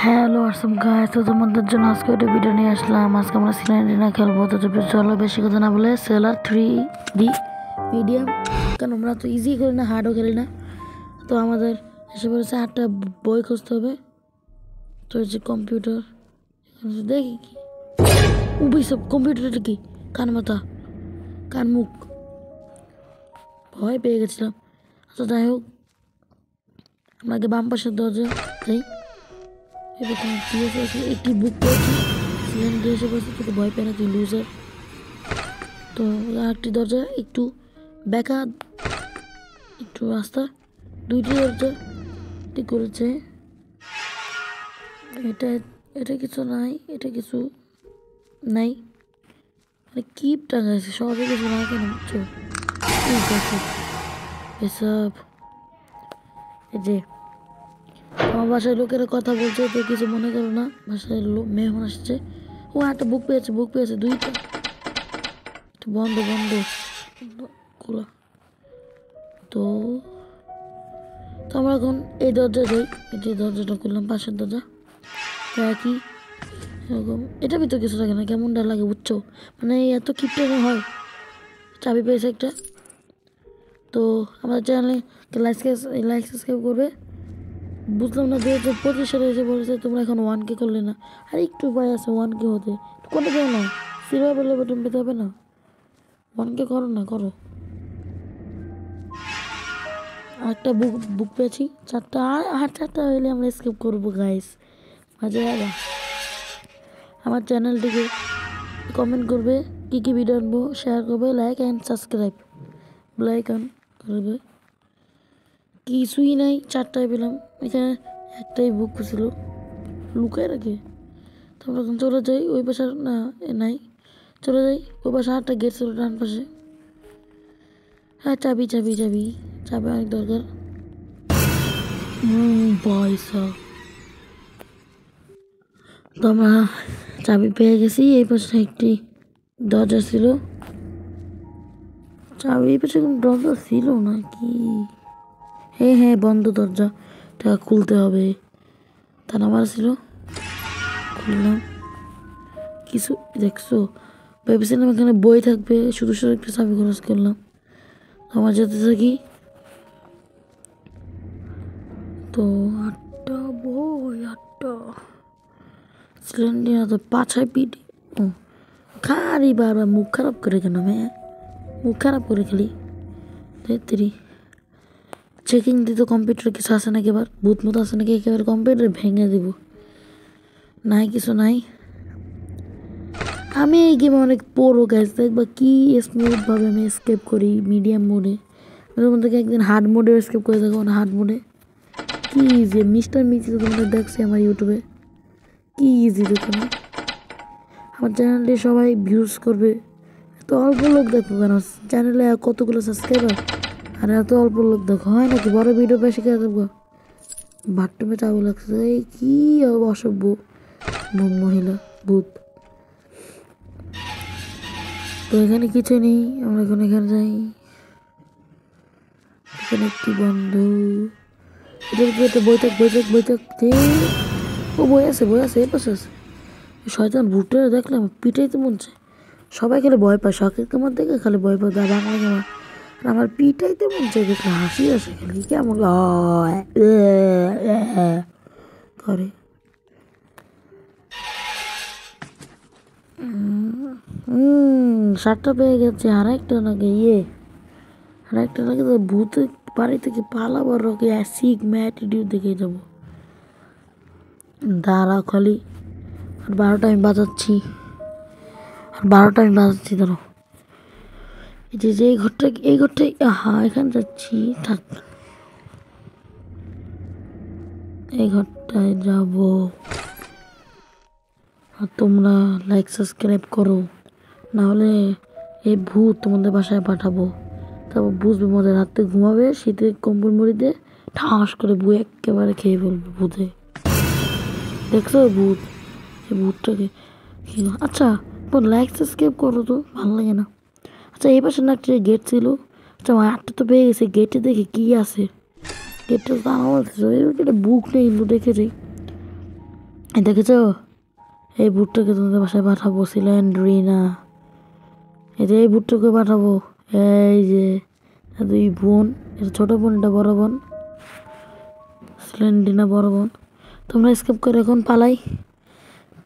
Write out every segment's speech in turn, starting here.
Hello WhatsApp guys, তো তোমাদের জন্য আজকে একটা ভিডিও নিয়ে আসলাম। আজকে আমরা সিলিন্ডার খেলবো। তো চলো বেশি কথা না বলে সেলার 3D মিডিয়াম, কারণ আমরা তো ইজি করি না, হার্ডও খেলি না। তো আমাদের এসে পড়েছে 8টা বই খুঁজতে হবে। তো এই যে কম্পিউটার, দেখি কি সব কম্পিউটারটা কি কান মাথা কান মুখ, ভয় পেয়ে গেছিলাম। আচ্ছা যাই হোক, আমরা আগে বাম পাশের দরজা যাই। একটি বুক পেয়েছি, সিলিন্ডার এসে বসে, তোকে ভয় পেয়ে না, তুই লুজার। তো আরেকটি দরজা একটু বেঁকা, একটু রাস্তা, দুইটি দরজা ঠিক করেছে। এটা এটা কিছু নাই, এটা কিছু নাই, মানে কিপ টাঙাইছে, সহজে কিছু না কেন বুঝছো? এসব এই যে আমার বাসায় লোকেরা কথা বলছে, তো কিছু মনে করো না, বাসায় মেহমান আসছে। ও একটা বুক পেয়েছে দুইটা। বন্ধ খোলা। তো আমরা এখন এই দরজা যাই। এই যে দরজাটা খুললাম, পাশের দরজা একই এরকম। এটা ভিতরে কিছু লাগে না, কেমনটা লাগে বুঝছো? মানে এত কিপটা হয়। চাবি পেয়েছে একটা। তো আমাদের চ্যানেলে লাইক সাবস্ক্রাইব করবে। বুঝলাম না, 2025 সালে এসে বলেছে তোমরা এখন 1K করলে না। আর একটু উপায় আছে 1K হতে, কোনটা দেয় না, সিলভার বেলে বাটন পেতে হবে না, 1K করো না, করো। আরেকটা বুক পেয়েছি, 4টা। আর 4টা হইলে আমরা স্কিপ করবো গাইস, মজা হবে। আমার চ্যানেলটিকে কমেন্ট করবে, কী কী ভিডিও আনবো, শেয়ার করবে, like and subscribe like on করবে। কিছুই নাই, 4টায় পেলাম। এখানে একটাই বুক ছিল, লুকায় রাখে। তো আমরা এখন চলে যাই ওই পাশে, না নাই, চলে যাই ওই পাশে। 8টা গেট ছিল ডান পাশে। হ্যাঁ, চাবি অনেক দরকার। পয়সা, তো আমরা চাবি পেয়ে গেছি। এই পাশে একটি দরজা ছিল, চাবি এই পাশে কোনো দরজা ছিল নাকি? হ্যাঁ, বন্ধ দরজা, এটা খুলতে হবে। তার নাম্বার ছিল, খুললাম। কিছু দেখছো? ভেবেছিলাম এখানে বই থাকবে, শুধু একটা চাবি খরচ করলাম। আমার যেতে থাকি। তো 8টা বই, 8টা সিলিন্ডার, তো পাছায় পিটি খালি বারবার মুখ খারাপ করে কেন? মুখ খারাপ করে খালি তেরি। চেকিং দিত কম্পিউটার কিছু আছে নাকি, এবার ভূত মতো আছে নাকি, একেবারে কম্পিউটার ভেঙে দিব। নাই, কিছু নাই। আমি এই গেমে অনেক পোরো গাইস, দেখবা কি স্মুথভাবে আমি স্কেপ করি মিডিয়াম মোডে। তোমার থেকে একদিন হার্ড মোডে স্কেপ করে দেখো না, হার্ড মোডে কি ইজি। মিস্টার মিচি তো তোমরা দেখছি আমার ইউটিউবে, কি ইজি দেখো না। আমার চ্যানেলটি সবাই ভিউজ করবে, এত অল্প লোক দেখো কেন? চ্যানেলে কতগুলো সাবস্ক্রাইবার, আর এত অল্প লোক দেখো, হয় নাকি? বড় ভিডিও পেয়ে শিখে দেখবো। বাথরুমে চাবু লাগছে, এই কি অসভ্য মহিলা ভূত। তো এখানে কিছু নেই, আমরা এখন এখানে যাই। এখানে একটি বন্ধু, এটা বই থাক। ও বই আছে এর পাশে আছে। শয়তান ভুট্টারা দেখলাম পিটাইতে মন চায়। সবাই খালি ভয় পায়, শখের কামার দেখে খালি ভয় পায়, বাংলা কামার। আর আমার পিটাইতে মন চায় দেখলে হাসি আসে খালি, কেমন করে। 7টা পেয়ে গেছে। আর একটা নাকি তো ভূত বাড়ি থেকে পালাবার রকে অ্যাসিক ম্যাটিটিউড দেখে যাবো। দাঁড়া খালি, আর 12টা আমি বাজাচ্ছি, ধরো। এই ঘরটাই হ্যাঁ, এখানে যাচ্ছি, থাক, এই ঘরটায় যাব। আর তোমরা লাইক সাবস্ক্রাইব করো, নাহলে এই ভূত তোমাদের বাসায় পাঠাবো। তারপর বুঝবে মজা, রাত্রে ঘুমাবে শীতে কম্বল মুড়ি দিয়ে, ঠাস করে বউ একেবারে খেয়ে ফেলবে ভূতে। দেখছো এই ভূতটাকে? আচ্ছা, লাইক সাবস্ক্রাইব করো তো, ভালো লাগে না? আচ্ছা, এই পাশে না একটা গেট ছিল। আচ্ছা, 8টা তো পেয়ে গেছে, গেটে দেখে কি আছে। গেটটা জানা বলতেছে, এটা বুক নেই, দেখে যাই। এই দেখেছো, এই ভূতটাকে তোমাদের বাসায় পাঠাবো, সিলেন্ড্রিনা। এই যে এই ভূতটাকে পাঠাবো, এই যে দুই বোন, এটা ছোট বোন, এটা বড় বোন, সিলেন্ড্রিনা বড় বোন। তোমরা স্কেপ করে এখন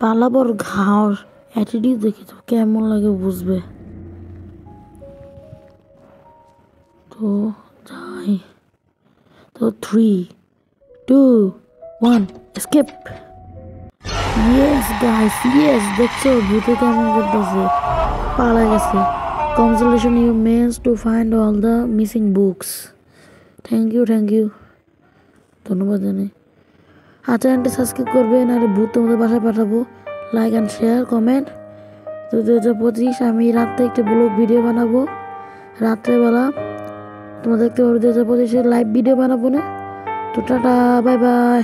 পালাবর ঘাওর অ্যাটিটিউড দেখি তো কেমন লাগে বুঝবে। তো যাই, তো 3, 2, 1 escape. Yes guys, yes, দেখছো ভূতে কেমন করতেছে, পালা গেছে। Congratulations, you managed to find all the missing books. Thank you, ধন্যবাদ জানাই। চ্যানেলটি সাবস্ক্রাইব করবেন, আর ভূত তোমাদের বাসায় পাঠাবো। Like and share, comment. তো 2025 আমি রাত্রে একটা ব্লগ ভিডিও বানাবো, রাত্রেবেলা তোমরা দেখতে পারো। 2025 লাইভ ভিডিও বানাবো না। তো টাটা, বাই বাই।